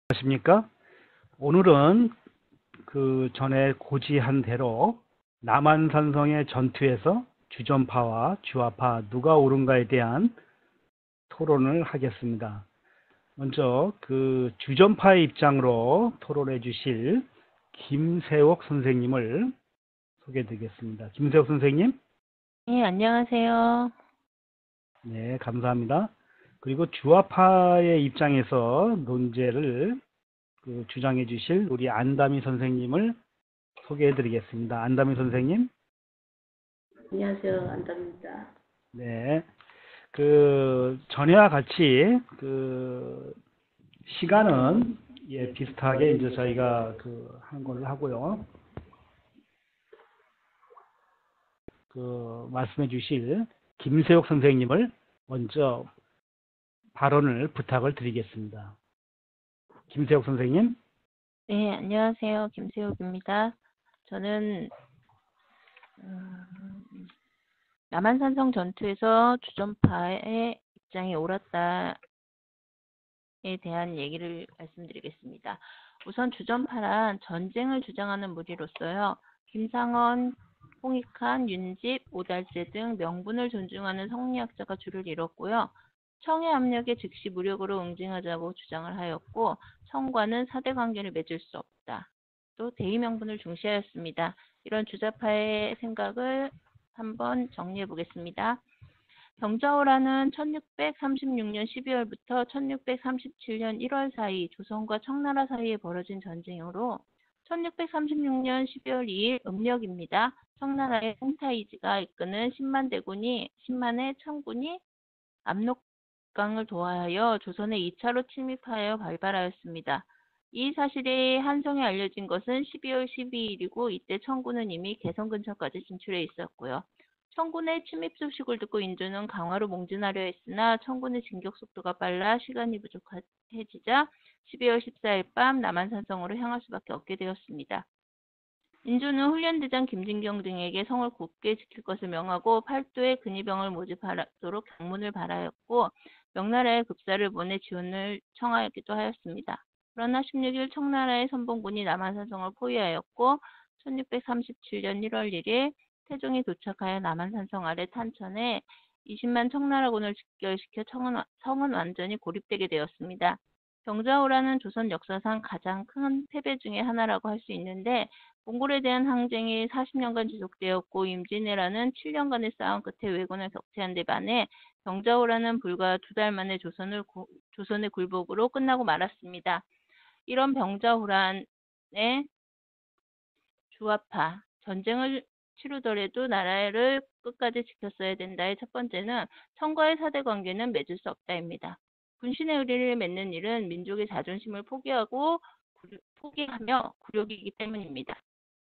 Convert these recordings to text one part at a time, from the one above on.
안녕하십니까? 오늘은 그 전에 고지한 대로 남한산성의 전투에서 주전파와 주화파 누가 옳은가에 대한 토론을 하겠습니다. 먼저 그 주전파의 입장으로 토론해 주실 김세옥 선생님을 소개해 드리겠습니다. 김세옥 선생님? 네, 안녕하세요. 네, 감사합니다. 그리고 주화파의 입장에서 논제를 주장해 주실 우리 안다미 선생님을 소개해 드리겠습니다. 안다미 선생님. 안녕하세요. 안답니다. 네. 전에와 같이 시간은 비슷하게 이제 저희가 한 걸로 하고요. 말씀해 주실 김세옥 선생님을 먼저 발언을 부탁을 드리겠습니다. 김세옥 선생님. 네, 안녕하세요. 김세옥입니다. 저는 남한산성 전투에서 주전파의 입장이 옳았다에 대한 얘기를 말씀드리겠습니다. 우선 주전파란 전쟁을 주장하는 무리로서요. 김상원, 홍익환, 윤집, 오달재 등 명분을 존중하는 성리학자가 주를 이뤘고요. 청의 압력에 즉시 무력으로 응징하자고 주장을 하였고, 청과는 사대 관계를 맺을 수 없다. 또 대의 명분을 중시하였습니다. 이런 주자파의 생각을 한번 정리해 보겠습니다. 병자호란은 1636년 12월부터 1637년 1월 사이 조선과 청나라 사이에 벌어진 전쟁으로 1636년 12월 2일 음력입니다. 청나라의 홍타이지가 이끄는 10만의 청군이 압록강을 도하여 조선에 2차로 침입하여 발발하였습니다. 이 사실이 한성에 알려진 것은 12월 12일이고 이때 청군은 이미 개성 근처까지 진출해 있었고요. 청군의 침입 소식을 듣고 인조는 강화로 몽진하려 했으나 청군의 진격 속도가 빨라 시간이 부족해지자 12월 14일 밤 남한산성으로 향할 수밖에 없게 되었습니다. 인조는 훈련대장 김진경 등에게 성을 굳게 지킬 것을 명하고 팔도에 근위병을 모집하도록 경문을 발하였고 명나라에 급사를 보내 지원을 청하기도 하였습니다. 그러나 16일 청나라의 선봉군이 남한산성을 포위하였고 1637년 1월 1일 태종이 도착하여 남한산성 아래 탄천에 20만 청나라군을 집결시켜 성은 완전히 고립되게 되었습니다. 병자호란은 조선 역사상 가장 큰 패배 중의 하나라고 할 수 있는데 몽골에 대한 항쟁이 40년간 지속되었고 임진왜란은 7년간의 싸움 끝에 왜군을 격퇴한 데 반해 병자호란은 불과 2달 만에 조선의 굴복으로 끝나고 말았습니다. 이런 병자호란의 주화파, 전쟁을 치르더라도 나라를 끝까지 지켰어야 된다의 첫 번째는 청과의 사대 관계는 맺을 수 없다입니다. 군신의 의리를 맺는 일은 민족의 자존심을 포기하며 굴욕이기 때문입니다.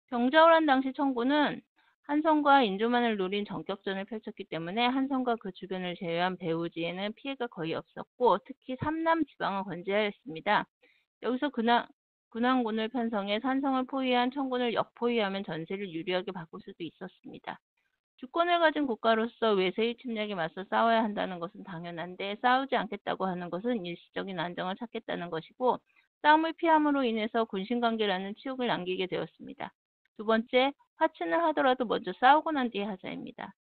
병자호란 당시 청군은 한성과 인조만을 노린 전격전을 펼쳤기 때문에 한성과 그 주변을 제외한 배후지에는 피해가 거의 없었고 특히 삼남 지방을 건재하였습니다. 여기서 근황군을 편성해 산성을 포위한 청군을 역포위하면 전세를 유리하게 바꿀 수도 있었습니다. 주권을 가진 국가로서 외세의 침략에 맞서 싸워야 한다는 것은 당연한데 싸우지 않겠다고 하는 것은 일시적인 안정을 찾겠다는 것이고 싸움을 피함으로 인해서 군신관계라는 치욕을 남기게 되었습니다. 두 번째, 화친을 하더라도 먼저 싸우고 난 뒤에 하자입니다.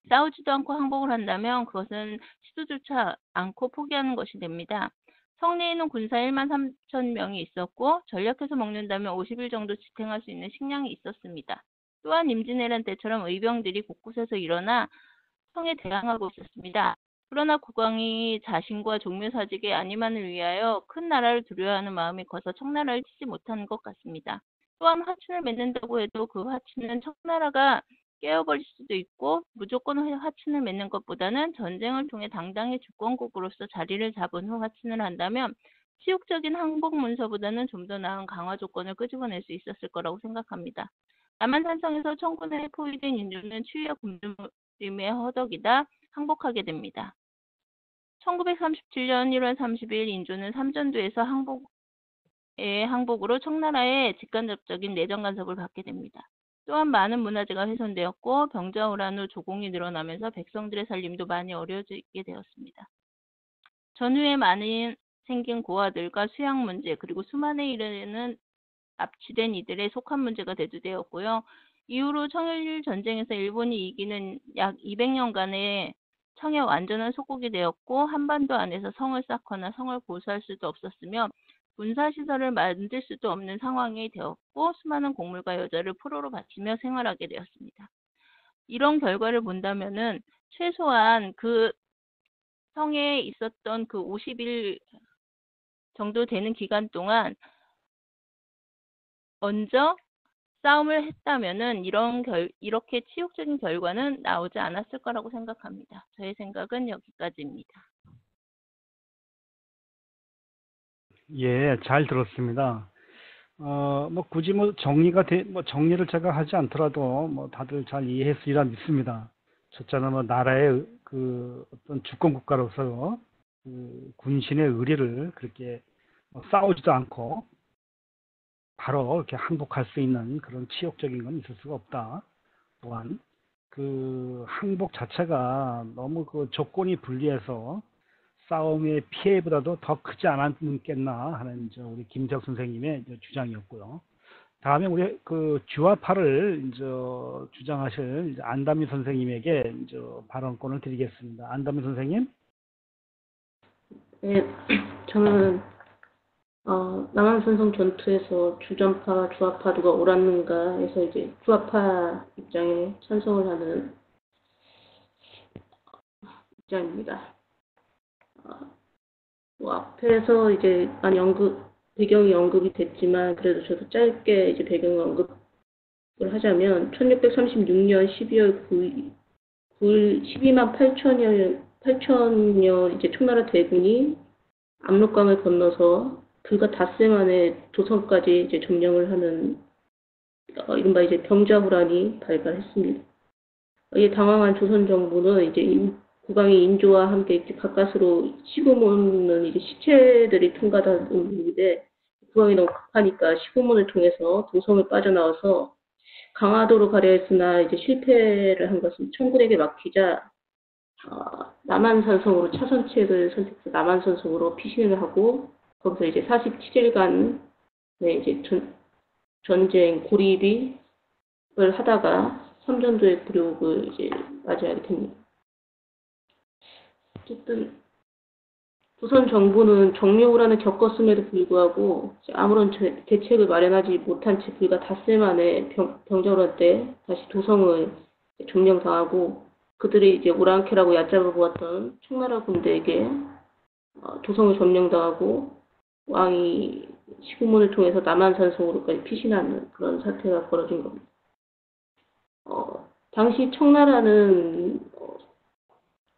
싸우지도 않고 항복을 한다면 그것은 시도조차 않고 포기하는 것이 됩니다. 성내에는 군사 1만 3천 명이 있었고 전략해서 먹는다면 50일 정도 지탱할 수 있는 식량이 있었습니다. 또한 임진왜란 때처럼 의병들이 곳곳에서 일어나 성에 대항하고 있었습니다. 그러나 국왕이 자신과 종묘사직의 안위만을 위하여 큰 나라를 두려워하는 마음이 커서 청나라를 치지 못하는 것 같습니다. 또한 화친을 맺는다고 해도 그 화친은 청나라가 깨어버릴 수도 있고 무조건 화친을 맺는 것보다는 전쟁을 통해 당당히 주권국으로서 자리를 잡은 후 화친을 한다면 치욕적인 항복 문서보다는 좀 더 나은 강화 조건을 끄집어낼 수 있었을 거라고 생각합니다. 남한산성에서 청군에 포위된 인조는 추위와 굶주림의 허덕이다 항복하게 됩니다. 1937년 1월 30일 인조는 삼전도에서 항복으로 청나라의 직간접적인 내정 간섭을 받게 됩니다. 또한 많은 문화재가 훼손되었고 병자호란 후 조공이 늘어나면서 백성들의 살림도 많이 어려워지게 되었습니다. 전후에 많은 생긴 고아들과 수양 문제, 그리고 수만에 이르는 납치된 이들에 속한 문제가 대두되었고요. 이후로 청일 전쟁에서 일본이 이기는 약 200년간의 청의 완전한 속국이 되었고 한반도 안에서 성을 쌓거나 성을 보수할 수도 없었으며 군사시설을 만들 수도 없는 상황이 되었고 수많은 곡물과 여자를 포로로 바치며 생활하게 되었습니다. 이런 결과를 본다면은 최소한 그 성에 있었던 그 50일 정도 되는 기간 동안 먼저 싸움을 했다면은 이렇게 치욕적인 결과는 나오지 않았을 거라고 생각합니다. 저의 생각은 여기까지입니다. 예, 잘 들었습니다. 뭐 굳이 정리를 제가 하지 않더라도 뭐 다들 잘 이해했으리라 믿습니다. 첫째는 뭐 나라의 그 어떤 주권 국가로서 그 군신의 의리를 그렇게 싸우지도 않고 바로 이렇게 항복할 수 있는 그런 치욕적인 건 있을 수가 없다. 또한 그 항복 자체가 너무 그 조건이 불리해서 싸움의 피해보다도 더 크지 않았겠나 하는 우리 김재혁 선생님의 주장이었고요. 다음에 우리 그 주화파를 주장하실 안담미 선생님에게 발언권을 드리겠습니다. 안담미 선생님. 네, 저는 남한산성 전투에서 주전파, 주화파 누가 옳았는가 해서 이제 주화파 입장에 찬성을 하는 입장입니다. 뭐 앞에서 이제 배경이 언급이 됐지만 그래도 저도 짧게 이제 배경 언급을 하자면 1636년 12월 9일 12만 8천여 이제 청나라 대군이 압록강을 건너서 불과 닷새 만에 도성까지 이제 점령을 하는 이른바 이제 병자호란이 발발했습니다. 이에 당황한 조선 정부는 이제 국왕의 인조와 함께 이제 가까스로 시고문은 이제 시체들이 통과하는 일인데 국왕이 너무 급하니까 시고문을 통해서 도성을 빠져나와서 강화도로 가려 했으나 이제 실패를 한 것은 청군에게 막히자 남한산성으로 차선책을 선택해서 남한산성으로 피신을 하고 거기서 이제 47일간 이제 전쟁 고리비를 하다가 삼전도의 굴욕을 이제 맞이하게 됩니다. 어쨌든 조선 정부는 정묘호란을 겪었음에도 불구하고 아무런 대책을 마련하지 못한 채 불과 닷새 만에 병자호란 때 다시 도성을 점령당하고 그들이 이제 오랑캐라고 얕잡아 보았던 청나라 군대에게 도성을 점령당하고 왕이 시고문을 통해서 남한산성으로까지 피신하는 그런 사태가 벌어진 겁니다. 당시 청나라는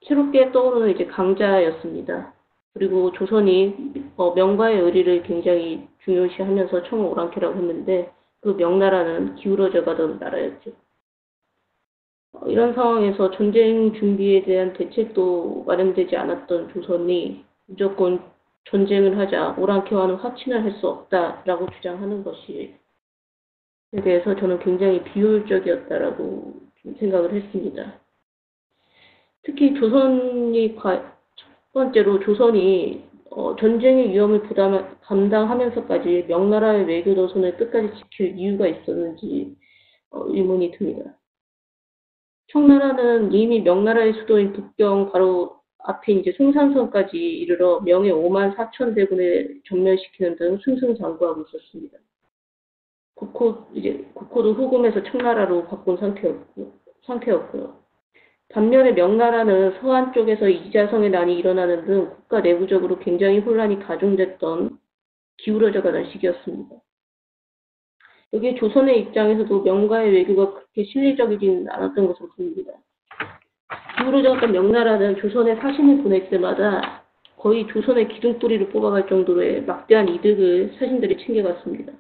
새롭게 떠오르는 이제 강자였습니다. 그리고 조선이 명과의 의리를 굉장히 중요시하면서 청을 오랑캐라고 했는데 그 명나라는 기울어져 가던 나라였죠. 이런 상황에서 전쟁 준비에 대한 대책도 마련되지 않았던 조선이 무조건 전쟁을 하자 오랑캐와는 화친을 할 수 없다라고 주장하는 것에 대해서 저는 굉장히 비효율적이었다라고 생각을 했습니다. 특히 첫 번째로 조선이 전쟁의 위험을 감당하면서까지 명나라의 외교 노선을 끝까지 지킬 이유가 있었는지 의문이 듭니다. 청나라는 이미 명나라의 수도인 북경 바로 앞에 이제 송산선까지 이르러 명의 5만 4천 대군을 전멸시키는 등 승승장구하고 있었습니다. 국호도 후금에서 청나라로 바꾼 상태였고요. 반면에 명나라는 서안 쪽에서 이자성의 난이 일어나는 등 국가 내부적으로 굉장히 혼란이 가중됐던 기울어져가던 시기였습니다. 여기에 조선의 입장에서도 명과의 외교가 그렇게 실리적이진 않았던 것으로 보입니다. 기울어졌던 명나라는 조선에 사신을 보낼 때마다 거의 조선의 기둥뿌리를 뽑아갈 정도로의 막대한 이득을 사신들이 챙겨갔습니다.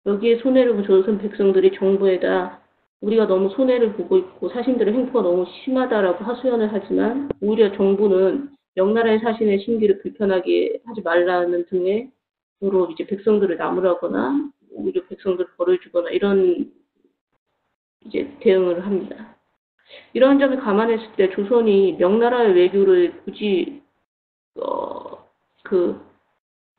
여기에 손해를 본 조선 백성들이 정부에다 우리가 너무 손해를 보고 있고 사신들의 행포가 너무 심하다라고 하소연을 하지만 오히려 정부는 명나라의 사신의 심기를 불편하게 하지 말라는 등으로 이제 백성들을 나무라거나 오히려 백성들을 벌을 주거나 이런 이제 대응을 합니다. 이런 점을 감안했을 때 조선이 명나라의 외교를 굳이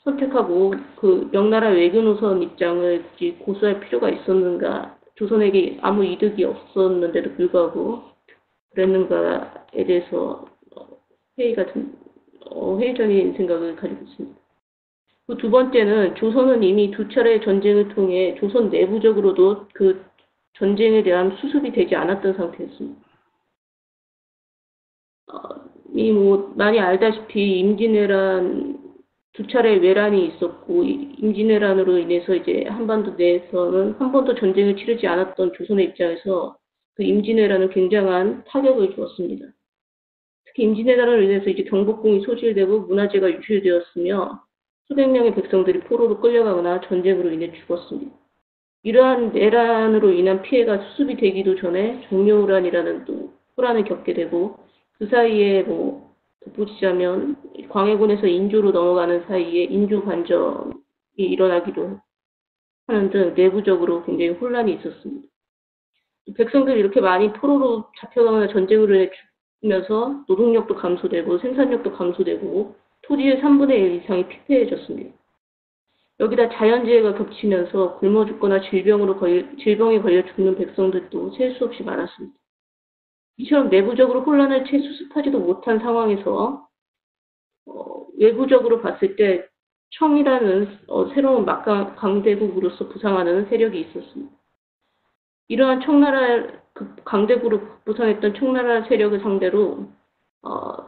선택하고 그 명나라 외교 노선 입장을 굳이 고수할 필요가 있었는가, 조선에게 아무 이득이 없었는데도 불구하고 그랬는가에 대해서 회의적인 생각을 가지고 있습니다. 그 두 번째는 조선은 이미 두 차례 전쟁을 통해 조선 내부적으로도 그 전쟁에 대한 수습이 되지 않았던 상태였습니다. 이미 많이 알다시피 임진왜란 두 차례 외란이 있었고, 임진왜란으로 인해서 이제 한반도 내에서는 한 번도 전쟁을 치르지 않았던 조선의 입장에서 그 임진왜란은 굉장한 타격을 주었습니다. 특히 임진왜란으로 인해서 이제 경복궁이 소실되고 문화재가 유실되었으며 수백 명의 백성들이 포로로 끌려가거나 전쟁으로 인해 죽었습니다. 이러한 내란으로 인한 피해가 수습이 되기도 전에 정묘호란이라는 또 호란을 겪게 되고, 그 사이에 덧붙이자면 광해군에서 인조로 넘어가는 사이에 인조 반정이 일어나기도 하는 등 내부적으로 굉장히 혼란이 있었습니다. 백성들이 이렇게 많이 포로로 잡혀가거나 전쟁으로 인해 죽으면서 노동력도 감소되고 생산력도 감소되고 토지의 3분의 1 이상이 피폐해졌습니다. 여기다 자연재해가 겹치면서 굶어 죽거나 질병에 걸려 죽는 백성들도 셀 수 없이 많았습니다. 이처럼 내부적으로 혼란을 채 수습하지도 못한 상황에서 외부적으로 봤을 때 청이라는 새로운 강대국으로서 부상하는 세력이 있었습니다. 이러한 강대국으로 부상했던 청나라 세력을 상대로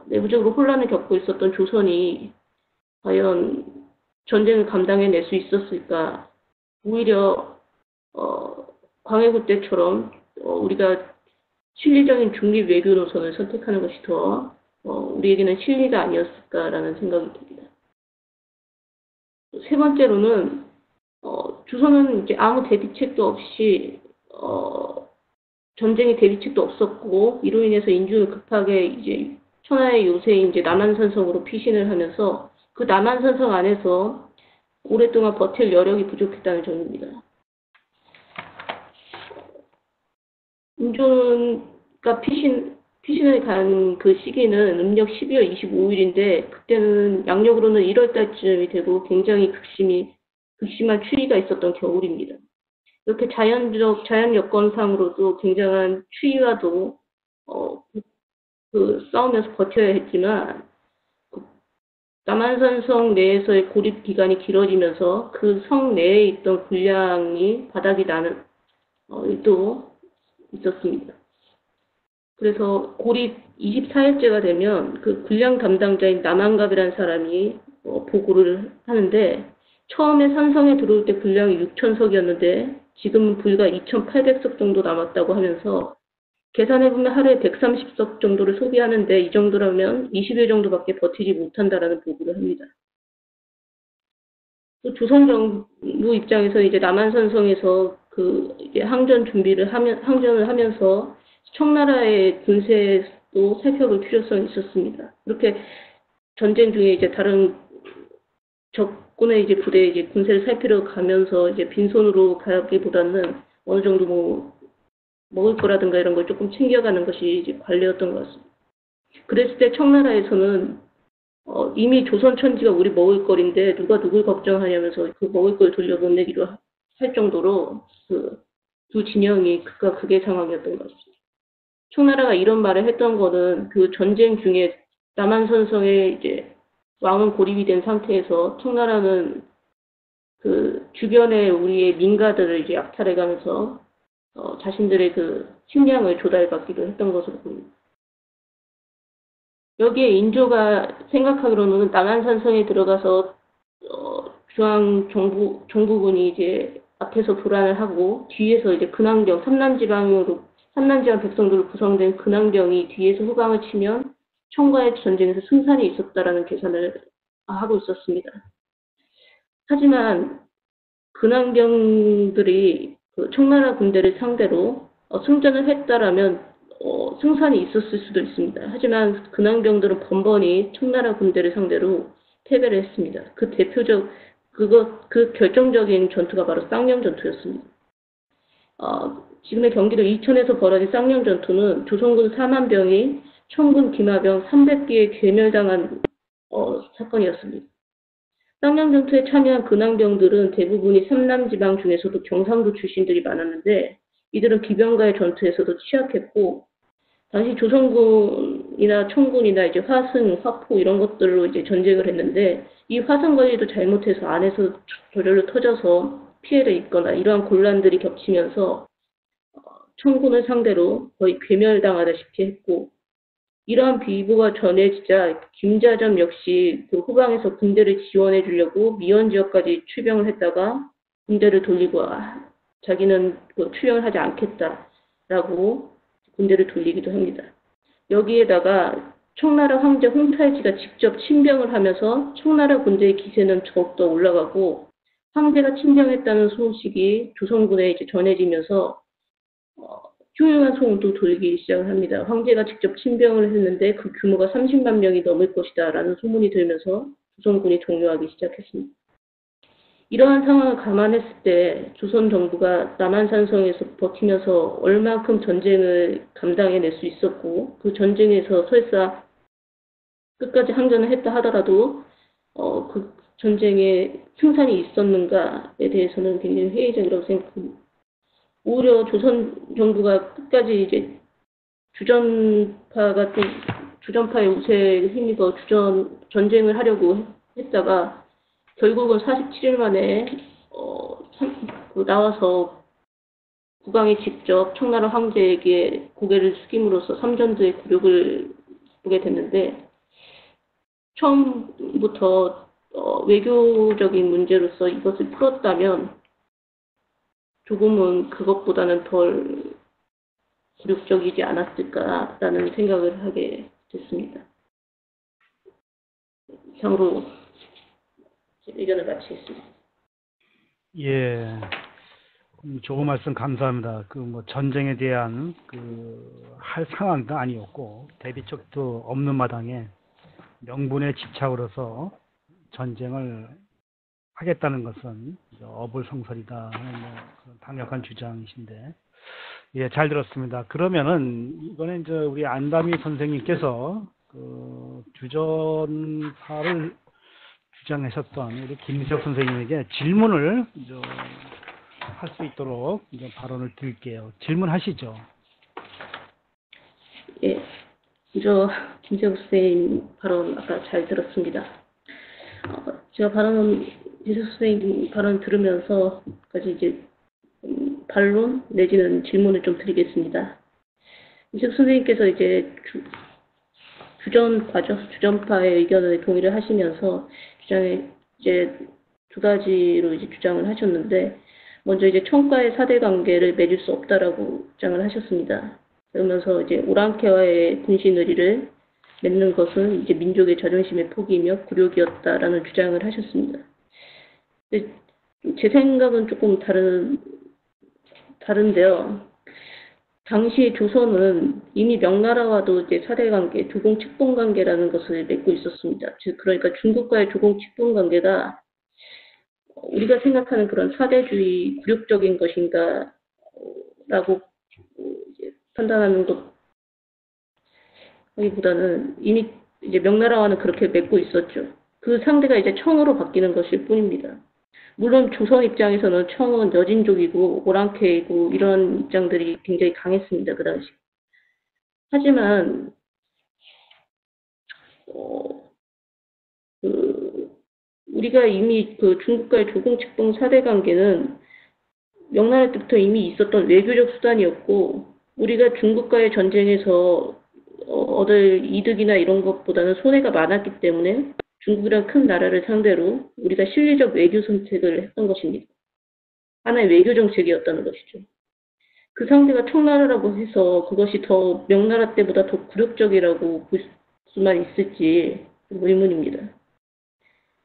내부적으로 혼란을 겪고 있었던 조선이 과연 전쟁을 감당해낼 수 있었을까? 오히려 광해군 때처럼 우리가 실리적인 중립 외교 노선을 선택하는 것이 더 우리에게는 실리가 아니었을까라는 생각이 듭니다. 세 번째로는 조선은 이제 아무 대비책도 없이 전쟁의 대비책도 없었고, 이로 인해서 인주는 급하게 이제 천하의 요새인 이제 남한산성으로 피신을 하면서 그 남한산성 안에서 오랫동안 버틸 여력이 부족했다는 점입니다. 인조가 피신을 간 그 시기는 음력 12월 25일인데 그때는 양력으로는 1월 달쯤이 되고 굉장히 극심한 추위가 있었던 겨울입니다. 이렇게 자연 여건상으로도 굉장한 추위와도 싸우면서 버텨야 했지만 남한산성 내에서의 고립 기간이 길어지면서 그 성 내에 있던 군량이 바닥이 나는 일도 있었습니다. 그래서 고립 24일째가 되면 그 군량 담당자인 남한갑이라는 사람이 보고를 하는데, 처음에 산성에 들어올 때 군량이 6,000석이었는데 지금은 불과 2,800석 정도 남았다고 하면서, 계산해보면 하루에 130석 정도를 소비하는데 이 정도라면 20일 정도밖에 버티지 못한다라는 보고를 합니다. 또 조선 정부 입장에서 이제 남한산성에서 이제 항전을 하면서 청나라의 군세도 살펴볼 필요성이 있었습니다. 이렇게 전쟁 중에 이제 다른 적군의 이제 부대의 이제 군세를 살피러 가면서 이제 빈손으로 가기보다는 어느 정도 먹을 거라든가 이런 걸 조금 챙겨가는 것이 이제 관례였던 것 같습니다. 그랬을 때 청나라에서는 이미 조선 천지가 우리 먹을 거리인데 누가 누굴 걱정하냐면서 그 먹을 걸 돌려보내기로 할 정도로 두 진영이 극과 극의 상황이었던 것 같습니다. 청나라가 이런 말을 했던 거는 그 전쟁 중에 남한산성에 이제 왕은 고립이 된 상태에서 청나라는 그 주변에 우리의 민가들을 이제 약탈해가면서 자신들의 그 식량을 조달받기도 했던 것으로 보입니다. 여기에 인조가 생각하기로는 남한산성에 들어가서 중앙 정부군이 이제 앞에서 도란을 하고 뒤에서 이제 근황병, 삼남지방 백성들로 구성된 근황병이 뒤에서 후방을 치면 청과의 전쟁에서 승산이 있었다라는 계산을 하고 있었습니다. 하지만 근황병들이 그 청나라 군대를 상대로 승전을 했다라면 승산이 있었을 수도 있습니다. 하지만 근황병들은 번번이 청나라 군대를 상대로 패배를 했습니다. 그 결정적인 전투가 바로 쌍령 전투였습니다. 지금의 경기도 이천에서 벌어진 쌍령 전투는 조선군 4만 병이 청군 기마병 300기에 괴멸당한 사건이었습니다. 쌍양 전투에 참여한 근황병들은 대부분이 삼남지방 중에서도 경상도 출신들이 많았는데 이들은 기병과의 전투에서도 취약했고 당시 조선군이나 청군이나 이제 화승, 화포 이런 것들로 이제 전쟁을 했는데 이 화성 관리도 잘못해서 안에서 저절로 터져서 피해를 입거나 이러한 곤란들이 겹치면서 청군을 상대로 거의 괴멸당하다시피 했고 이러한 비보가 전해지자 김자점 역시 그 후방에서 군대를 지원해 주려고 미원 지역까지 출병을 했다가 군대를 돌리고 자기는 출병을 하지 않겠다라고 군대를 돌리기도 합니다. 여기에다가 청나라 황제 홍탈지가 직접 친병을 하면서 청나라 군대의 기세는 더욱더 올라가고 황제가 친병했다는 소식이 조선군에 이제 전해지면서 흉흉한 소문도 돌기 시작을 합니다. 황제가 직접 친병을 했는데 그 규모가 30만 명이 넘을 것이다 라는 소문이 들면서 조선군이 종료하기 시작했습니다. 이러한 상황을 감안했을 때 조선 정부가 남한산성에서 버티면서 얼마큼 전쟁을 감당해낼 수 있었고 그 전쟁에서 설사 끝까지 항전을 했다 하더라도 그 전쟁에 승산이 있었는가에 대해서는 굉장히 회의적이라고 생각합니다. 오히려 조선 정부가 끝까지 이제 주전파의 우세에 힘입어 전쟁을 하려고 했다가 결국은 47일 만에 나와서 국왕이 직접 청나라 황제에게 고개를 숙임으로써 삼전도의 굴욕을 보게 됐는데 처음부터 외교적인 문제로서 이것을 풀었다면 조금은 그것보다는 덜 굴욕적이지 않았을까라는 생각을 하게 됐습니다. 이상으로 제 의견을 마치겠습니다. 예, 좋은 말씀 감사합니다. 전쟁에 대한 할 상황도 아니었고 대비책도 없는 마당에 명분에 집착으로서 전쟁을 하겠다는 것은 어불성설이다 하는 그런 강력한 주장이신데, 예, 잘 들었습니다. 그러면은 이번에 이제 우리 안다미 선생님께서 주전파를 주장하셨던 우리 김석 선생님에게 질문을 할 수 있도록 이제 발언을 드릴게요. 질문하시죠. 예, 김재욱 선생님 발언 아까 잘 들었습니다. 제가 김재욱 선생님 발언 들으면서 이제 반론 내지는 질문을 좀 드리겠습니다. 김재욱 선생님께서 이제 주전파의 의견에 동의를 하시면서 주장에 이제 두 가지로 이제 주장을 하셨는데, 먼저 이제 청과의 사대 관계를 맺을 수 없다라고 주장을 하셨습니다. 그러면서 이제 오랑캐와의 군신 의리를 맺는 것은 이제 민족의 자존심의 포기이며 굴욕이었다라는 주장을 하셨습니다. 근데 제 생각은 조금 다른데요. 당시 조선은 이미 명나라와도 이제 사대 관계, 조공 측봉 관계라는 것을 맺고 있었습니다. 즉 그러니까 중국과의 조공 측봉 관계가 우리가 생각하는 그런 사대주의 굴욕적인 것인가라고 판단하는 것보다는 이미 이제 명나라와는 그렇게 맺고 있었죠. 그 상대가 이제 청으로 바뀌는 것일 뿐입니다. 물론 조선 입장에서는 청은 여진족이고 오랑캐이고 이런 입장들이 굉장히 강했습니다. 그 당시. 하지만 우리가 이미 중국과의 조공측봉 사대 관계는 명나라 때부터 이미 있었던 외교적 수단이었고, 우리가 중국과의 전쟁에서 얻을 이득이나 이런 것보다는 손해가 많았기 때문에 중국이란 큰 나라를 상대로 우리가 실리적 외교 선택을 했던 것입니다. 하나의 외교 정책이었다는 것이죠. 그 상대가 청나라라고 해서 그것이 더 명나라 때보다 더 굴욕적이라고 볼 수만 있을지 의문입니다.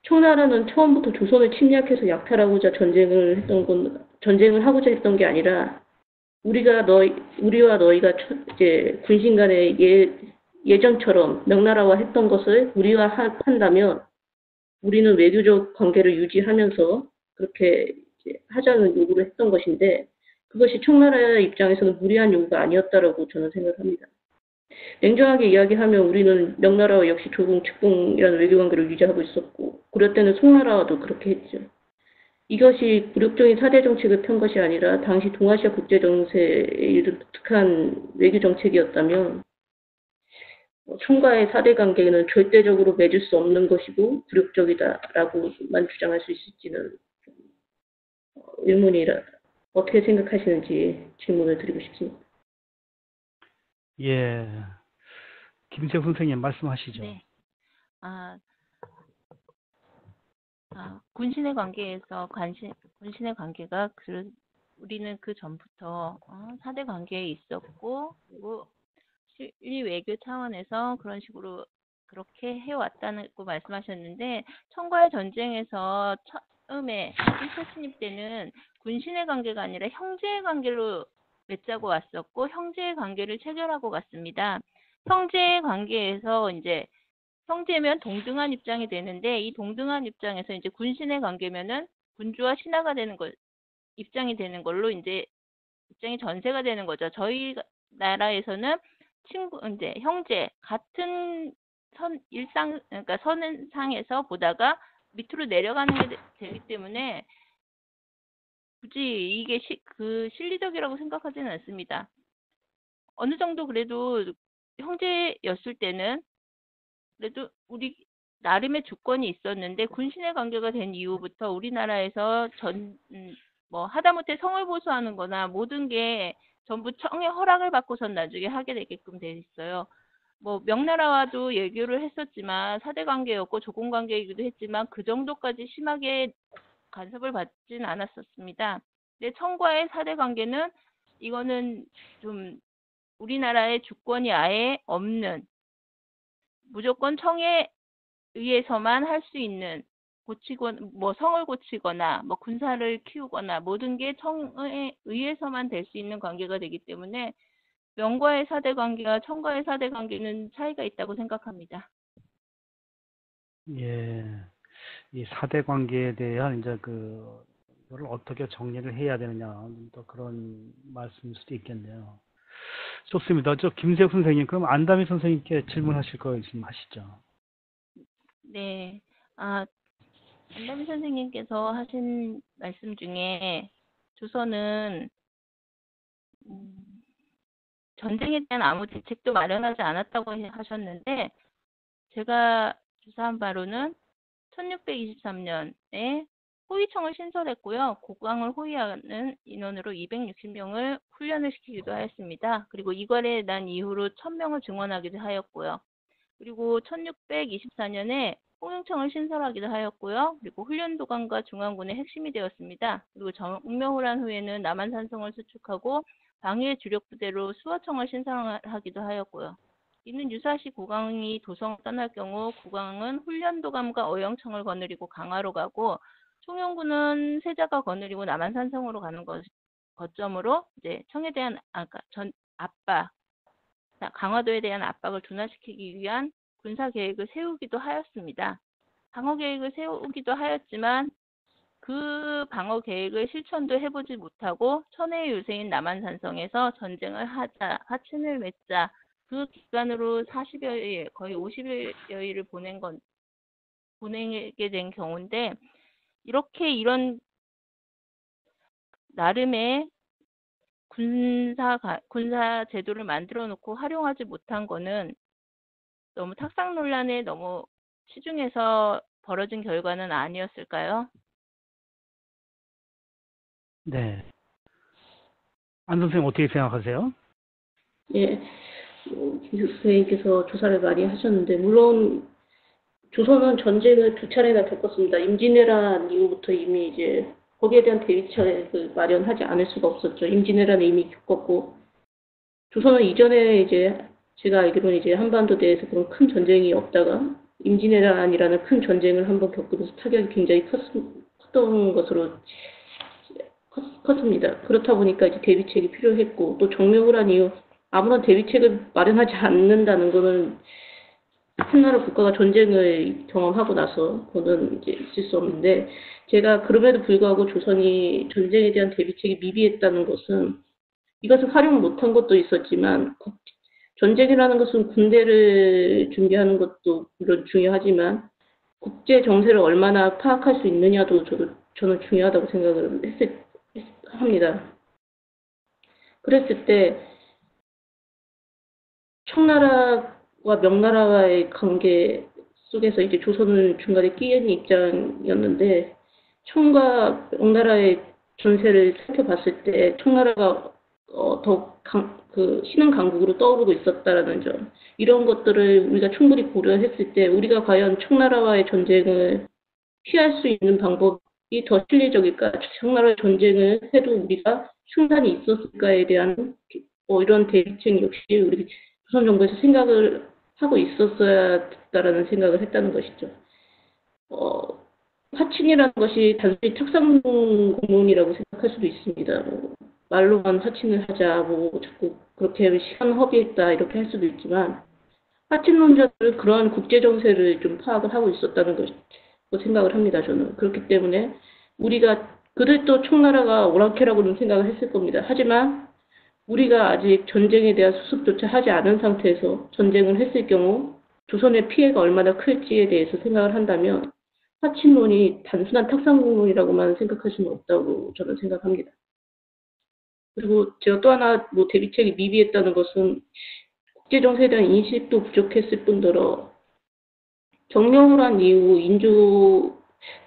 청나라는 처음부터 조선을 침략해서 약탈하고자 전쟁을 하고자 했던 게 아니라 우리와 너희가 이제 군신 간의 예전처럼 명나라와 했던 것을 우리와 한다면 우리는 외교적 관계를 유지하면서 그렇게 이제 하자는 요구를 했던 것인데, 그것이 청나라 입장에서는 무리한 요구가 아니었다라고 저는 생각합니다. 냉정하게 이야기하면 우리는 명나라와 역시 조공, 측봉이라는 외교관계를 유지하고 있었고, 고려 때는 송나라와도 그렇게 했죠. 이것이 굴욕적인 사대 정책을 편 것이 아니라 당시 동아시아 국제 정세에 이른 독특한 외교 정책이었다면 총과의 사대 관계는 절대적으로 맺을 수 없는 것이고 굴욕적이다라고만 주장할 수 있을지는 의문이라 어떻게 생각하시는지 질문을 드리고 싶습니다. 예. 김세훈 선생님 말씀하시죠. 네. 군신의 관계에서 군신의 관계가 우리는 그 전부터 사대 관계에 있었고, 그리고 실리 외교 차원에서 그런 식으로 그렇게 해왔다고 말씀하셨는데, 청과의 전쟁에서 처음에 1차 침입 때는 군신의 관계가 아니라 형제의 관계로 맺자고 왔었고, 형제의 관계를 체결하고 갔습니다. 형제의 관계에서 이제 형제면 동등한 입장이 되는데, 이 동등한 입장에서 이제 군신의 관계면은 군주와 신하가 되는 입장이 되는 걸로 이제 입장이 전세가 되는 거죠. 저희 나라에서는 이제 형제 같은 그러니까 선상에서 보다가 밑으로 내려가는 게 되기 때문에 굳이 이게 실리적이라고 생각하지는 않습니다. 어느 정도 그래도 형제였을 때는 그래도 우리 나름의 주권이 있었는데, 군신의 관계가 된 이후부터 우리나라에서 하다못해 성을 보수하는 거나 모든 게 전부 청의 허락을 받고선 나중에 하게 되게끔 돼 있어요. 명나라와도 얘기를 했었지만 사대 관계였고 조공 관계이기도 했지만 그 정도까지 심하게 간섭을 받지는 않았었습니다. 근데 청과의 사대 관계는 이거는 좀 우리나라의 주권이 아예 없는, 무조건 청에 의해서만 할 수 있는, 성을 고치거나 군사를 키우거나 모든 게 청에 의해서만 될 수 있는 관계가 되기 때문에 명과의 사대 관계와 청과의 사대 관계는 차이가 있다고 생각합니다. 예. 이 사대 관계에 대한 이제 그거를 어떻게 정리를 해야 되느냐, 또 그런 말씀일 수도 있겠네요. 좋습니다. 김세욱 선생님, 그럼 안다미 선생님께 질문하실 거 있으면 하시죠. 네. 안담희 선생님께서 하신 말씀 중에 조선은 전쟁에 대한 아무 대책도 마련하지 않았다고 하셨는데, 제가 조사한 바로는 1623년에 호위청을 신설했고요. 국왕을 호위하는 인원으로 260명을 훈련을 시키기도 하였습니다. 그리고 이괄에 난 이후로 1000명을 증원하기도 하였고요. 그리고 1624년에 홍영청을 신설하기도 하였고요. 그리고 훈련도관과 중앙군의 핵심이 되었습니다. 그리고 정명호란 후에는 남한산성을 수축하고 방위의 주력 부대로 수어청을 신설하기도 하였고요. 이는 유사시 국왕이 도성을 떠날 경우 국왕은 훈련도감과 어영청을 거느리고 강화로 가고, 총영군은 세자가 거느리고 남한산성으로 가는 거점으로 이제 청에 대한 압박, 강화도에 대한 압박을 둔화시키기 위한 군사 계획을 세우기도 하였습니다. 방어 계획을 세우기도 하였지만 그 방어 계획을 실천도 해보지 못하고 천혜의 요새인 남한산성에서 전쟁을 하자, 화친을 맺자, 그 기간으로 40여일, 거의 50여일을 보내게 된 경우인데, 이런 나름의 군사 제도를 만들어 놓고 활용하지 못한 거는 너무 탁상 논란에 너무 치중해서 벌어진 결과는 아니었을까요? 네. 안 선생님 어떻게 생각하세요? 예, 김 선생님께서 조사를 많이 하셨는데, 물론 조선은 전쟁을 2차례나 겪었습니다. 임진왜란 이후부터 이미 이제 거기에 대한 대비책을 마련하지 않을 수가 없었죠. 임진왜란을 이미 겪었고, 조선은 이전에 이제 제가 알기로는 이제 한반도 내에서 그런 큰 전쟁이 없다가 임진왜란이라는 큰 전쟁을 한번 겪으면서 타격이 굉장히 컸던 것으로 컸습니다. 그렇다 보니까 이제 대비책이 필요했고, 또 정명호란 이후 아무런 대비책을 마련하지 않는다는 거는 한 나라 국가가 전쟁을 경험하고 나서 그거는 이제 있을 수 없는데, 제가 그럼에도 불구하고 조선이 전쟁에 대한 대비책이 미비했다는 것은 이것을 활용 못한 것도 있었지만 전쟁이라는 것은 군대를 준비하는 것도 물론 중요하지만 국제 정세를 얼마나 파악할 수 있느냐도 저는 중요하다고 생각을 합니다. 그랬을 때 청나라와 명나라와의 관계 속에서 이제 조선은 중간에 끼인 입장이었는데 청과 명나라의 전세를 살펴봤을 때 청나라가 신흥 강국으로 떠오르고 있었다라는 점, 이런 것들을 우리가 충분히 고려했을 때 우리가 과연 청나라와의 전쟁을 피할 수 있는 방법이 더 실리적일까? 청나라의 전쟁을 해도 우리가 승산이 있었을까에 대한 이런 대비책 역시 우리 조선 정부에서 생각을 하고 있었어야 했다라는 생각을 했다는 것이죠. 화친이라는 것이 단순히 탁상 공론이라고 생각할 수도 있습니다. 말로만 화친을 하자, 자꾸 그렇게 시간 허비했다, 이렇게 할 수도 있지만, 화친론자들은 그러한 국제 정세를 좀 파악을 하고 있었다는 것이라고 생각을 합니다, 저는. 그렇기 때문에 그들도 청나라가 오랑캐라고는 생각을 했을 겁니다. 하지만, 우리가 아직 전쟁에 대한 수습조차 하지 않은 상태에서 전쟁을 했을 경우, 조선의 피해가 얼마나 클지에 대해서 생각을 한다면, 화친론이 단순한 탁상공론이라고만 생각할 수는 없다고 저는 생각합니다. 그리고 제가 또 하나 대비책이 미비했다는 것은 국제정세에 대한 인식도 부족했을 뿐더러 정령후란 이후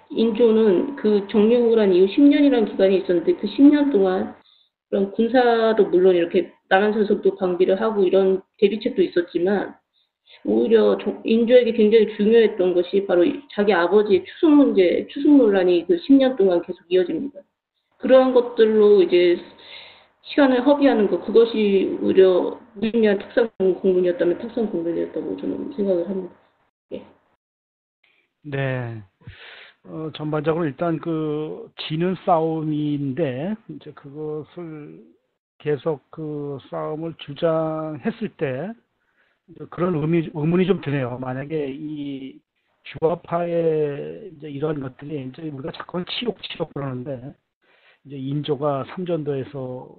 인조는 그 정령후란 이후 10년이라는 기간이 있었는데 그 10년 동안 그런 군사도 물론 이렇게 남한산성도 방비를 하고 이런 대비책도 있었지만 오히려 인조에게 굉장히 중요했던 것이 바로 자기 아버지의 추승 논란이 그 10년 동안 계속 이어집니다. 그러한 것들로 이제 시간을 허비하는 것, 그것이 오히려 무의미한 탁상 공론이었다면 탁상 공론이었다고 저는 생각을 합니다. 예. 네. 전반적으로 일단 지는 싸움인데, 이제 그것을 계속 그 싸움을 주장했을 때, 그런 의문이 좀 드네요. 만약에 이 주화파의 이제 이런 것들이 이제 우리가 자꾸 치욕 그러는데, 이제 인조가 삼전도에서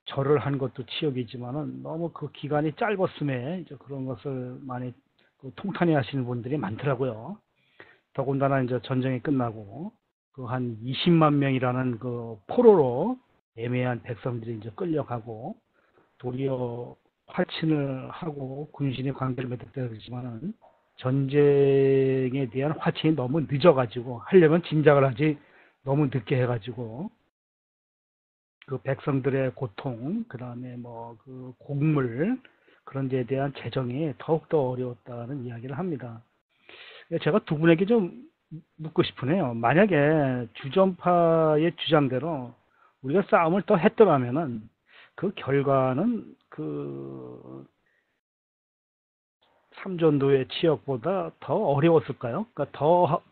절을 한 것도 치욕이지만은 너무 그 기간이 짧았음에 이제 그런 것을 많이 통탄해 하시는 분들이 많더라고요. 더군다나 이제 전쟁이 끝나고 한 20만 명이라는 그 포로로 애매한 백성들이 이제 끌려가고 도리어 화친을 하고 군신의 관계를 맺었다 그러지만은 전쟁에 대한 화친이 너무 늦어가지고 하려면 짐작을 하지 너무 늦게 해가지고 그 백성들의 고통, 그 다음에 그 곡물 그런 데에 대한 재정이 더욱더 어려웠다는 이야기를 합니다. 제가 두 분에게 좀 묻고 싶으네요. 만약에 주전파의 주장대로 우리가 싸움을 더 했더라면은 그 결과는 그 삼전도의 치역보다 더 어려웠을까요? 그러니까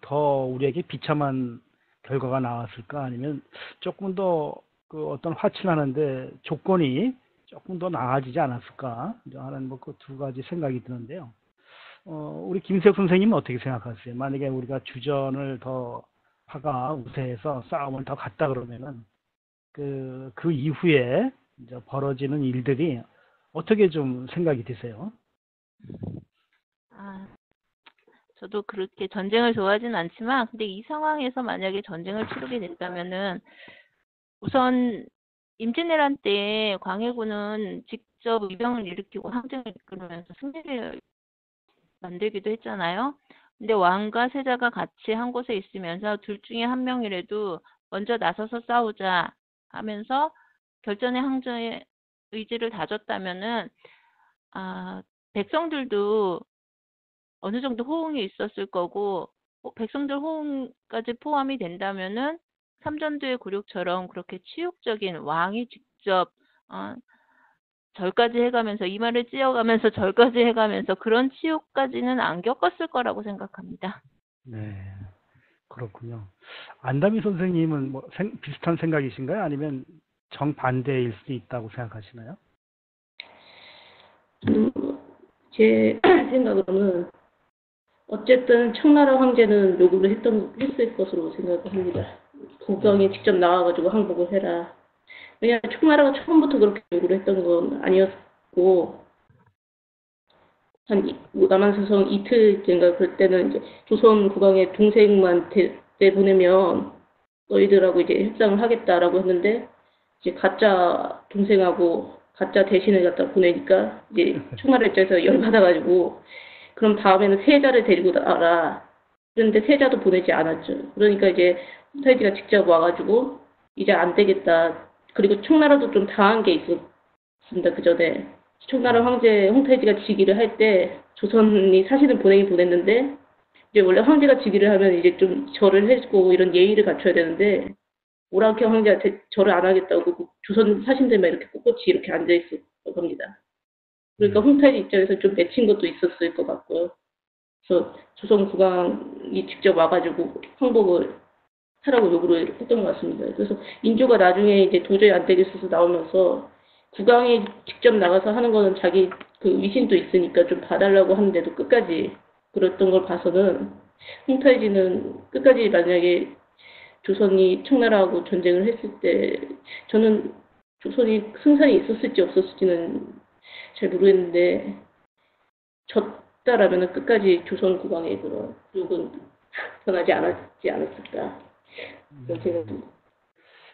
더 우리에게 비참한 결과가 나왔을까? 아니면 조금 더 그 어떤 화친하는데 조건이 조금 더 나아지지 않았을까? 하는 그 두 가지 생각이 드는데요. 우리 김세혁 선생님은 어떻게 생각하세요? 만약에 우리가 주전을 더 파가 우세해서 싸움을 더 갔다 그러면은 그 이후에 이제 벌어지는 일들이 어떻게 좀 생각이 드세요? 저도 그렇게 전쟁을 좋아하진 않지만, 근데 이 상황에서 만약에 전쟁을 치르게 됐다면은, 우선, 임진왜란 때 광해군은 직접 위병을 일으키고 항쟁을 이끌면서 승리를 만들기도 했잖아요. 근데 왕과 세자가 같이 한 곳에 있으면서 둘 중에 한 명이라도 먼저 나서서 싸우자 하면서 결전의 항쟁의 의지를 다졌다면은, 백성들도 어느 정도 호응이 있었을 거고, 백성들 호응까지 포함이 된다면은 삼전도의 굴욕처럼 그렇게 치욕적인 왕이 직접 절까지 해가면서 이마를 찧어가면서 절까지 해가면서 그런 치욕까지는 안 겪었을 거라고 생각합니다. 네, 그렇군요. 안다미 선생님은 비슷한 생각이신가요? 아니면 정반대일 수도 있다고 생각하시나요? 제 생각으로는 어쨌든 청나라 황제는 요구를 했을 것으로 생각을 합니다. 국왕이 직접 나와가지고 항복을 해라. 왜냐하면 청나라가 처음부터 그렇게 요구를 했던 건 아니었고 남한사성 이틀째인가 그럴 때는 이제 조선 국왕의 동생만 내보내면 너희들하고 이제 협상을 하겠다라고 했는데 이제 가짜 동생하고 가짜 대신을 갖다 보내니까 이제 청나라 입장에서 열받아가지고 그럼 다음에는 세자를 데리고 나라. 그런데 세자도 보내지 않았죠. 그러니까 이제 홍타이지가 직접 와가지고 이제 안 되겠다. 그리고 청나라도 좀 당한 게 있었습니다. 그 전에 청나라 황제 홍타이지가 즉위를 할 때 조선이 사실은 보내긴 보냈는데 이제 원래 황제가 즉위를 하면 이제 좀 절을 해주고 이런 예의를 갖춰야 되는데 오랑캐 황제한테 절을 안 하겠다고 그 조선 사신들만 이렇게 꼿꼿이 이렇게 앉아 있었다고 합니다. 그러니까 홍타이지 입장에서 좀 맺힌 것도 있었을 것 같고요. 그래서 조선 국왕이 직접 와가지고 항복을 하라고 요구를 했던 것 같습니다. 그래서 인조가 나중에 이제 도저히 안 되겠어서 나오면서 국왕이 직접 나가서 하는 거는 자기 그 위신도 있으니까 좀 봐달라고 하는데도 끝까지 그랬던 걸 봐서는 홍타이지는 끝까지 만약에 조선이 청나라하고 전쟁을 했을 때 저는 조선이 승산이 있었을지 없었을지는 잘 모르겠는데 졌다라면 끝까지 조선 국왕의 그런 룩은 변하지 않았을까 그런 생각이 듭니다.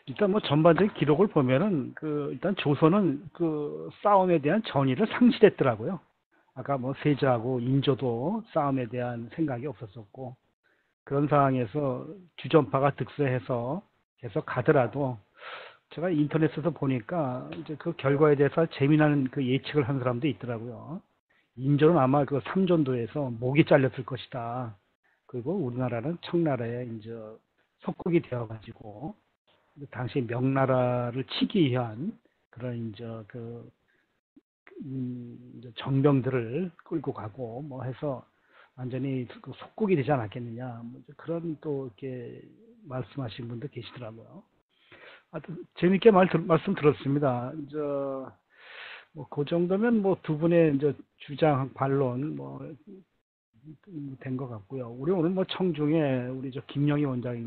일단 뭐 전반적인 기록을 보면은 일단 조선은 그 싸움에 대한 전의를 상실했더라고요. 아까 뭐 세자하고 인조도 싸움에 대한 생각이 없었었고 그런 상황에서 주전파가 득세해서 계속 가더라도 제가 인터넷에서 보니까 이제 그 결과에 대해서 재미나는 그 예측을 한 사람도 있더라고요. 인조는 아마 그 삼전도에서 목이 잘렸을 것이다. 그리고 우리나라는 청나라에 이제 속국이 되어가지고 당시 명나라를 치기 위한 그런 이제 이제 정병들을 끌고 가고 뭐 해서 완전히 그 속국이 되지 않았겠느냐 뭐 그런 또 이렇게 말씀하신 분도 계시더라고요. 하여튼 재밌게 말씀 들었습니다. 이제 뭐 그 정도면 뭐 두 분의 이제 주장 반론 뭐 된 것 같고요. 우리 오늘 뭐 청중에 우리 저 김영희 원장님